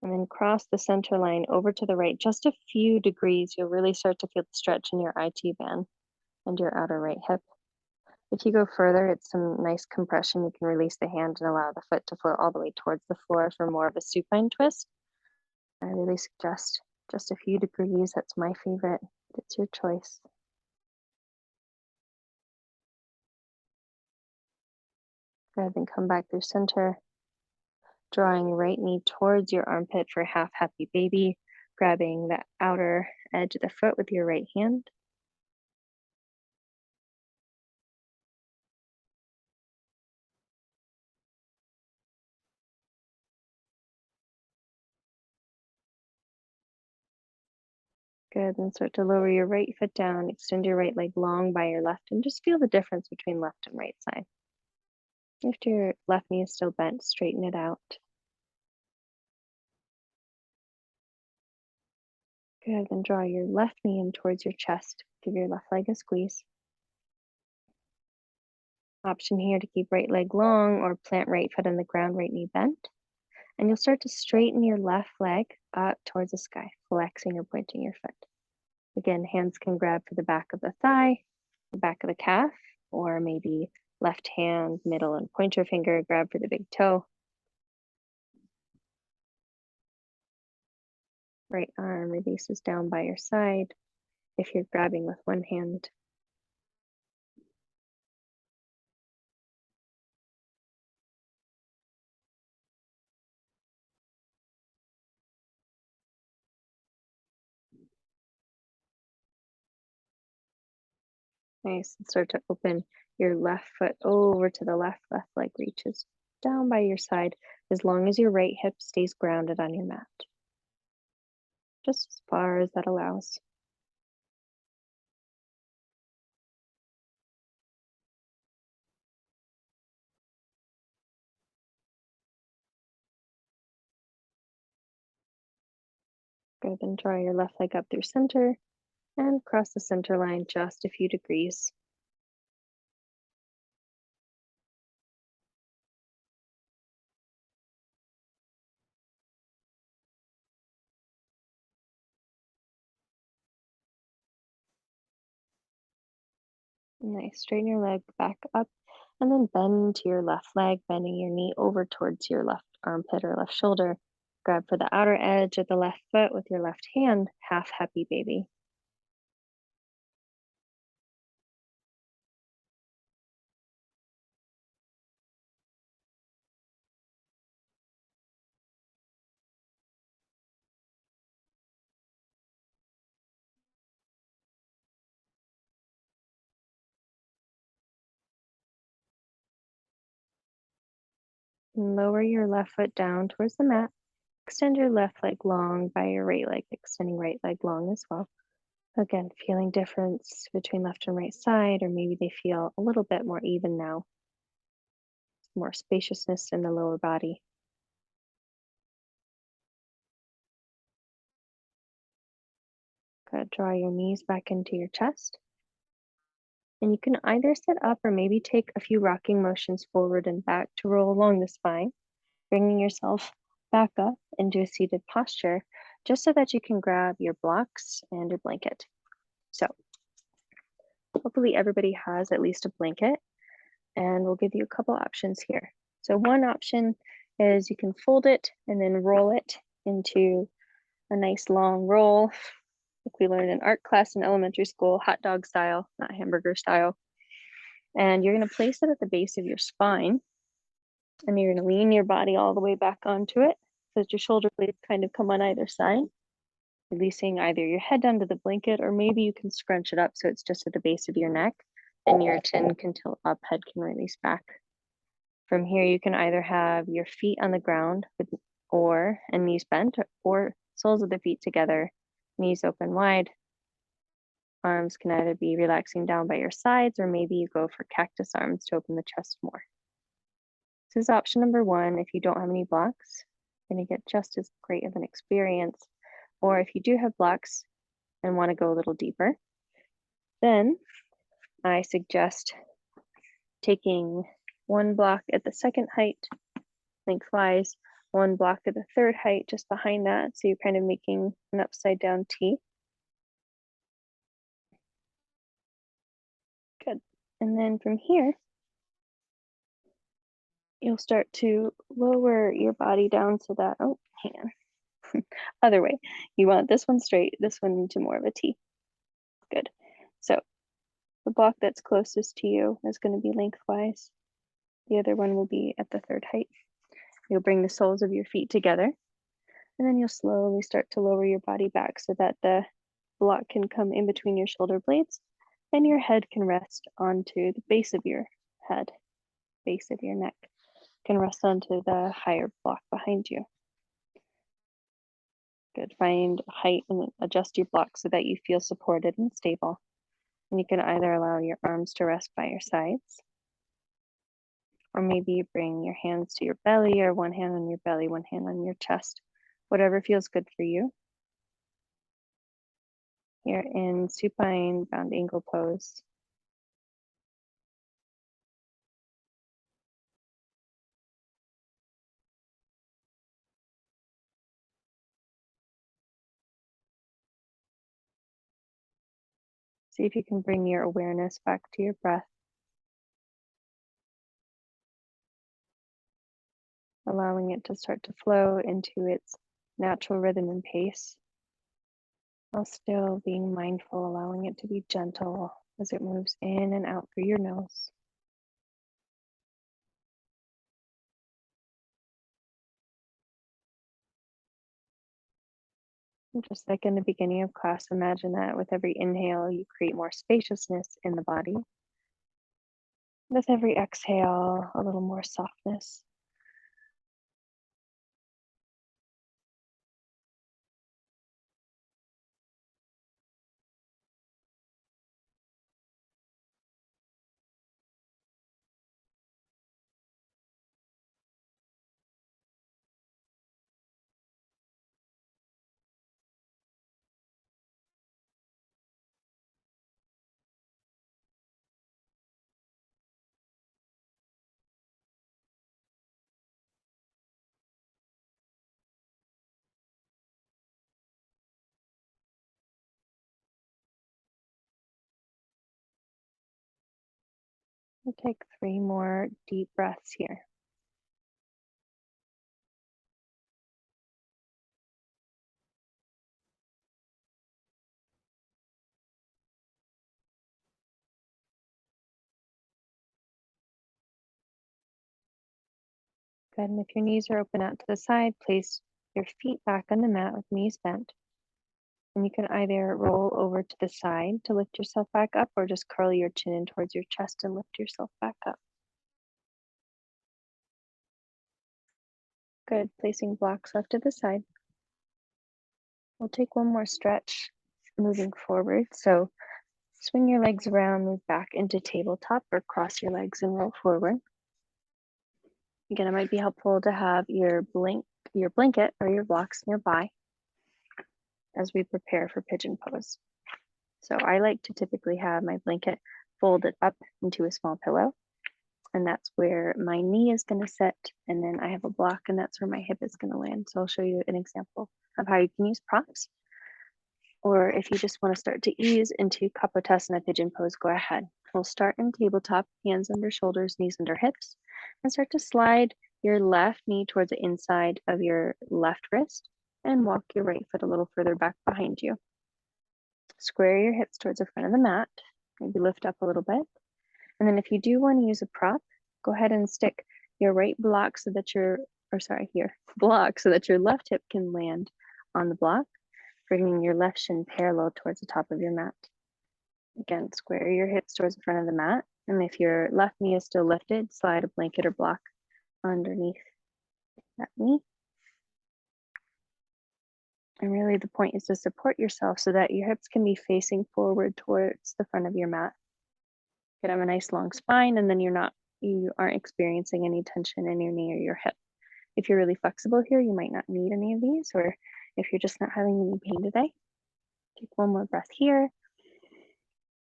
And then cross the center line over to the right, just a few degrees. You'll really start to feel the stretch in your IT band and your outer right hip. If you go further, it's some nice compression. You can release the hand and allow the foot to float all the way towards the floor for more of a supine twist. I really suggest just a few degrees. That's my favorite. It's your choice. Good, then come back through center. Drawing right knee towards your armpit for half happy baby, grabbing the outer edge of the foot with your right hand. Good, then start to lower your right foot down, extend your right leg long by your left, and just feel the difference between left and right side. If your left knee is still bent, straighten it out. Good, then draw your left knee in towards your chest. Give your left leg a squeeze. Option here to keep right leg long or plant right foot on the ground, right knee bent. And you'll start to straighten your left leg up towards the sky, flexing or pointing your foot. Again, hands can grab for the back of the thigh, the back of the calf, or maybe left hand, middle, and pointer finger grab for the big toe. Right arm releases down by your side if you're grabbing with one hand. Nice. And start to open your left foot over to the left. Left leg reaches down by your side as long as your right hip stays grounded on your mat. Just as far as that allows. Good. Then draw your left leg up through center and cross the center line just a few degrees. Nice. Straighten your leg back up and then bend to your left leg, bending your knee over towards your left armpit or left shoulder. Grab for the outer edge of the left foot with your left hand, half happy baby. Lower your left foot down towards the mat. Extend your left leg long by your right leg, extending right leg long as well. Again, feeling difference between left and right side, or maybe they feel a little bit more even now. More spaciousness in the lower body. Good. Draw your knees back into your chest. And you can either sit up or maybe take a few rocking motions forward and back to roll along the spine, bringing yourself back up into a seated posture, just so that you can grab your blocks and your blanket. So hopefully everybody has at least a blanket, and we'll give you a couple options here. So one option is you can fold it and then roll it into a nice long roll, like we learned in art class in elementary school, hot dog style, not hamburger style. And you're going to place it at the base of your spine, and you're going to lean your body all the way back onto it so that your shoulder blades kind of come on either side, releasing either your head down to the blanket, or maybe you can scrunch it up so it's just at the base of your neck and your chin can tilt up, head can release back. From here, you can either have your feet on the ground and knees bent, or soles of the feet together, knees open wide. Arms can either be relaxing down by your sides, or maybe you go for cactus arms to open the chest more. This is option number one. If you don't have any blocks, you're going to get just as great of an experience. Or if you do have blocks and want to go a little deeper, then I suggest taking one block at the second height, lengthwise, one block at the third height just behind that. So you're kind of making an upside down T. Good. And then from here, you'll start to lower your body down so that, oh, hang on. Other way. You want this one straight, this one into more of a T. Good. So the block that's closest to you is going to be lengthwise. The other one will be at the third height. You'll bring the soles of your feet together, and then you'll slowly start to lower your body back so that the block can come in between your shoulder blades and your head can rest onto the base of your head, base of your neck can rest onto the higher block behind you. Good. Find height and adjust your block so that you feel supported and stable. And you can either allow your arms to rest by your sides, or maybe you bring your hands to your belly, or one hand on your belly, one hand on your chest, whatever feels good for you. You're in supine bound ankle pose. See if you can bring your awareness back to your breath, allowing it to start to flow into its natural rhythm and pace, while still being mindful, allowing it to be gentle as it moves in and out through your nose. And just like in the beginning of class, imagine that with every inhale, you create more spaciousness in the body. With every exhale, a little more softness. We'll take 3 more deep breaths here. Good, and if your knees are open out to the side, place your feet back on the mat with knees bent. And you can either roll over to the side to lift yourself back up, or just curl your chin in towards your chest and lift yourself back up. Good, placing blocks off to the side. We'll take one more stretch, moving forward. So swing your legs around, move back into tabletop, or cross your legs and roll forward. Again, it might be helpful to have your blanket or your blocks nearby as we prepare for pigeon pose. So I like to typically have my blanket folded up into a small pillow, and that's where my knee is going to sit, and then I have a block, and that's where my hip is going to land. So I'll show you an example of how you can use props. Or if you just want to start to ease into Kapotasana pigeon pose, go ahead. We'll start in tabletop, hands under shoulders, knees under hips, and start to slide your left knee towards the inside of your left wrist and walk your right foot a little further back behind you. Square your hips towards the front of the mat, maybe lift up a little bit. And then if you do want to use a prop, go ahead and stick your right block so that block so that your left hip can land on the block, bringing your left shin parallel towards the top of your mat. Again, square your hips towards the front of the mat. And if your left knee is still lifted, slide a blanket or block underneath that knee. And really the point is to support yourself so that your hips can be facing forward towards the front of your mat. You can have a nice long spine, and then you aren't experiencing any tension in your knee or your hip. If you're really flexible here, you might not need any of these, or if you're just not having any pain today, take one more breath here.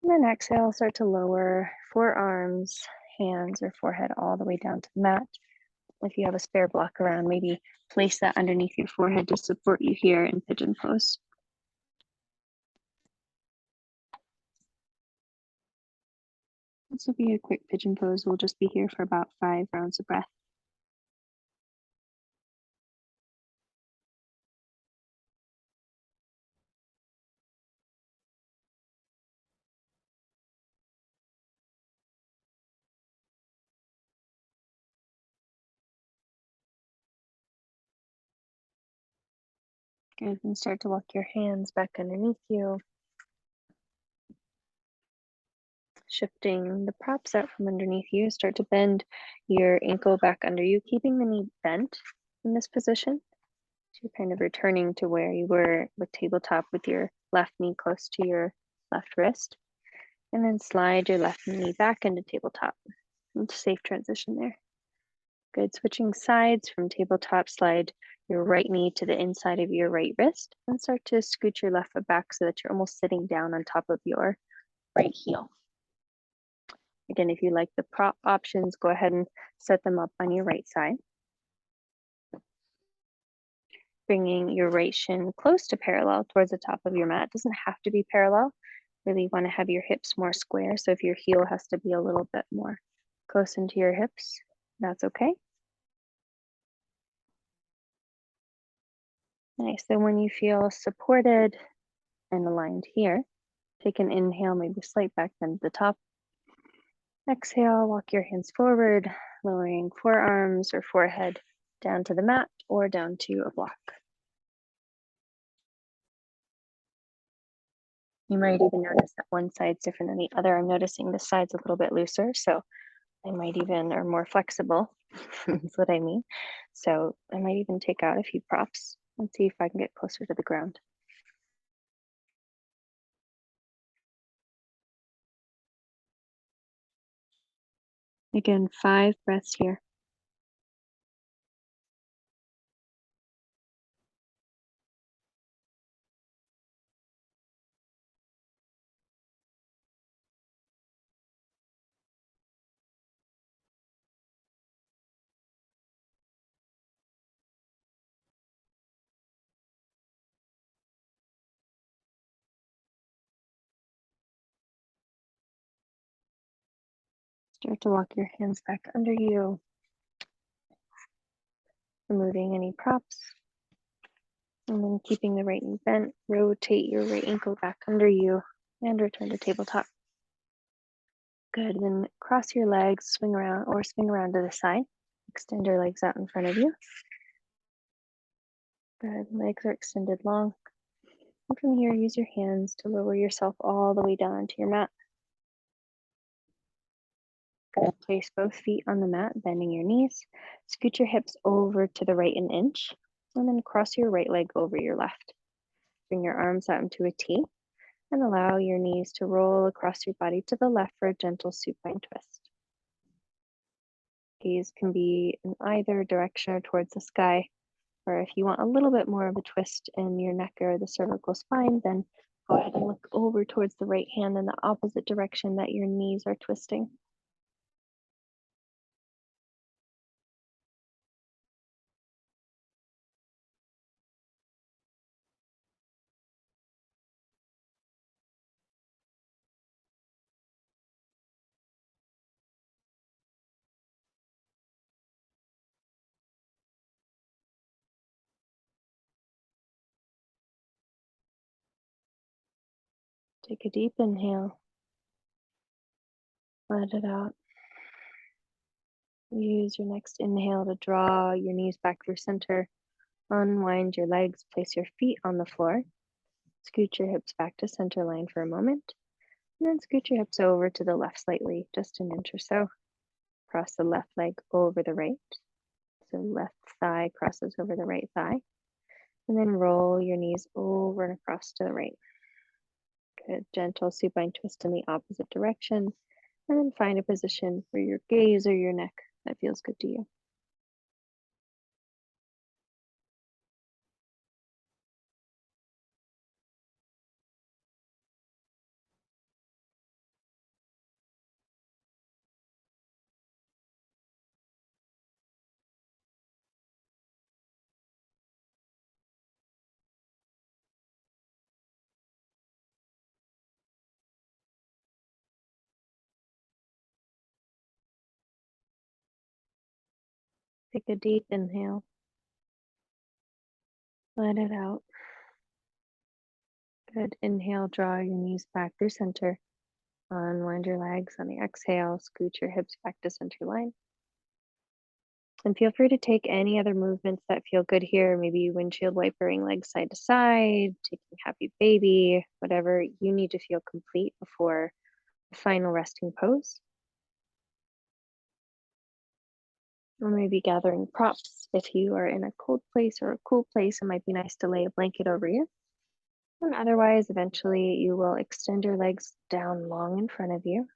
And then exhale, start to lower forearms, hands, or forehead all the way down to the mat. If you have a spare block around, maybe place that underneath your forehead to support you here in pigeon pose. This will be a quick pigeon pose. We'll just be here for about 5 rounds of breath. Good. And start to walk your hands back underneath you, shifting the props out from underneath you. Start to bend your ankle back under you, keeping the knee bent in this position. So you're kind of returning to where you were with tabletop with your left knee close to your left wrist. And then slide your left knee back into tabletop. It's a safe transition there. Good. Switching sides from tabletop, slide your right knee to the inside of your right wrist and start to scoot your left foot back so that you're almost sitting down on top of your right heel. Again, if you like the prop options, go ahead and set them up on your right side. Bringing your right shin close to parallel towards the top of your mat. It doesn't have to be parallel. Really want to have your hips more square. So if your heel has to be a little bit more close into your hips, that's okay. Nice. Then when you feel supported and aligned here, take an inhale, maybe a slight back bend at the top. Exhale, walk your hands forward, lowering forearms or forehead down to the mat or down to a block. You might even notice that one side's different than the other. I'm noticing this side's a little bit looser, so I might even, or more flexible, is what I mean. So I might even take out a few props and see if I can get closer to the ground. Again, 5 breaths here. Start to walk your hands back under you, removing any props. And then keeping the right knee bent, rotate your right ankle back under you and return to tabletop. Good, then cross your legs, swing around to the side. Extend your legs out in front of you. Good, legs are extended long. And from here, use your hands to lower yourself all the way down to your mat. Good, place both feet on the mat, bending your knees. Scoot your hips over to the right an inch, and then cross your right leg over your left. Bring your arms out into a T, and allow your knees to roll across your body to the left for a gentle supine twist. Gaze can be in either direction or towards the sky, or if you want a little bit more of a twist in your neck or the cervical spine, then go ahead and look over towards the right hand in the opposite direction that your knees are twisting. Take a deep inhale. Let it out. Use your next inhale to draw your knees back through center. Unwind your legs, place your feet on the floor. Scoot your hips back to center line for a moment. And then scoot your hips over to the left slightly, just an inch or so. Cross the left leg over the right. So left thigh crosses over the right thigh. And then roll your knees over and across to the right. Good, gentle supine twist in the opposite direction. And then find a position for your gaze or your neck that feels good to you. Take a deep inhale. Let it out. Good. Inhale, draw your knees back through center. Unwind your legs on the exhale. Scoot your hips back to center line. And feel free to take any other movements that feel good here, maybe windshield wipering legs side to side, taking happy baby, whatever you need to feel complete before the final resting pose. Or maybe gathering props. If you are in a cold place or a cool place, it might be nice to lay a blanket over you. And otherwise, eventually you will extend your legs down long in front of you.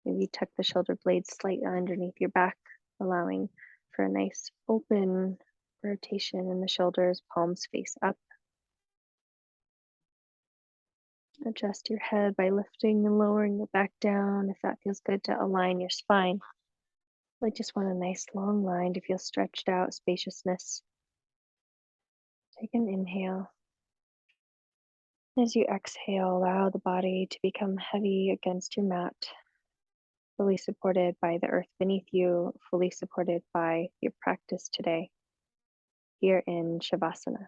Maybe tuck the shoulder blades slightly underneath your back, allowing for a nice open rotation in the shoulders, palms face up. Adjust your head by lifting and lowering it back down if that feels good to align your spine. I just want a nice long line to feel stretched out, spaciousness. Take an inhale. As you exhale, allow the body to become heavy against your mat, fully supported by the earth beneath you, fully supported by your practice today here in Shavasana.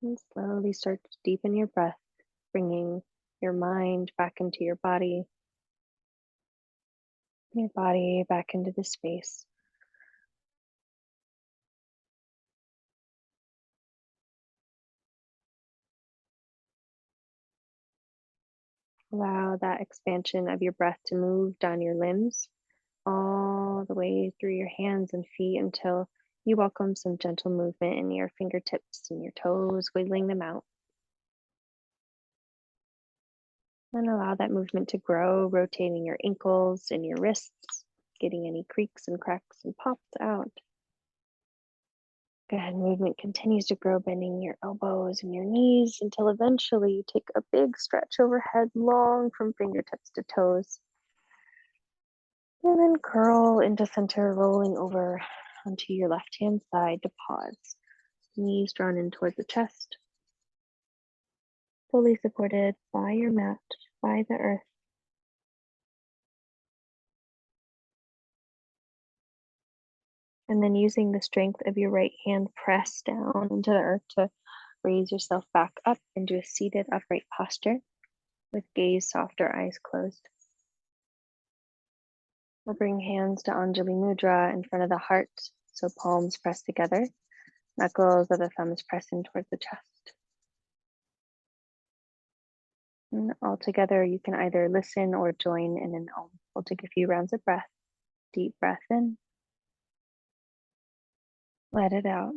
And slowly start to deepen your breath, bringing your mind back into your body back into the space. Allow that expansion of your breath to move down your limbs, all the way through your hands and feet until you welcome some gentle movement in your fingertips and your toes, wiggling them out. And allow that movement to grow, rotating your ankles and your wrists, getting any creaks and cracks and pops out. Good. Movement continues to grow, bending your elbows and your knees until eventually you take a big stretch overhead, long from fingertips to toes. And then curl into center, rolling over onto your left hand side to pause. Knees drawn in toward the chest, fully supported by your mat, by the earth. And then using the strength of your right hand, press down into the earth to raise yourself back up into a seated upright posture with gaze soft or eyes closed. We'll bring hands to Anjali Mudra in front of the heart, so palms press together, knuckles of the thumbs press in towards the chest. And all together, you can either listen or join in an Om. We'll take a few rounds of breath. Deep breath in. Let it out.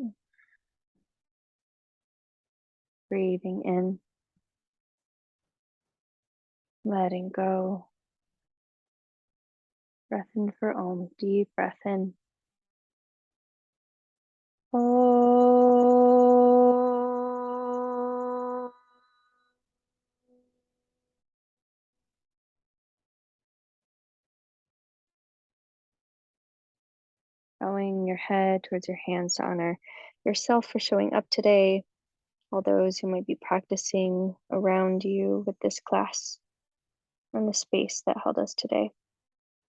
Breathing in. Letting go. Breath in for Om. Deep breath in. Om. Bowing your head towards your hands to honor yourself for showing up today, all those who might be practicing around you with this class and the space that held us today.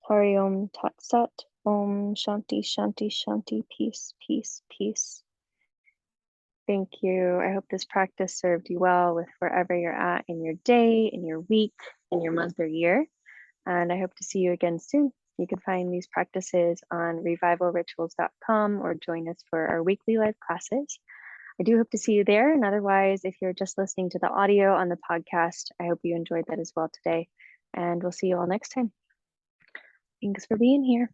Hari Om Tat Sat. Om Shanti Shanti Shanti. Peace, peace, peace. Thank you. I hope this practice served you well with wherever you're at in your day, in your week, in your month or year. And I hope to see you again soon. You can find these practices on revivalrituals.com or join us for our weekly live classes. I do hope to see you there. And otherwise, if you're just listening to the audio on the podcast, I hope you enjoyed that as well today. And we'll see you all next time. Thanks for being here.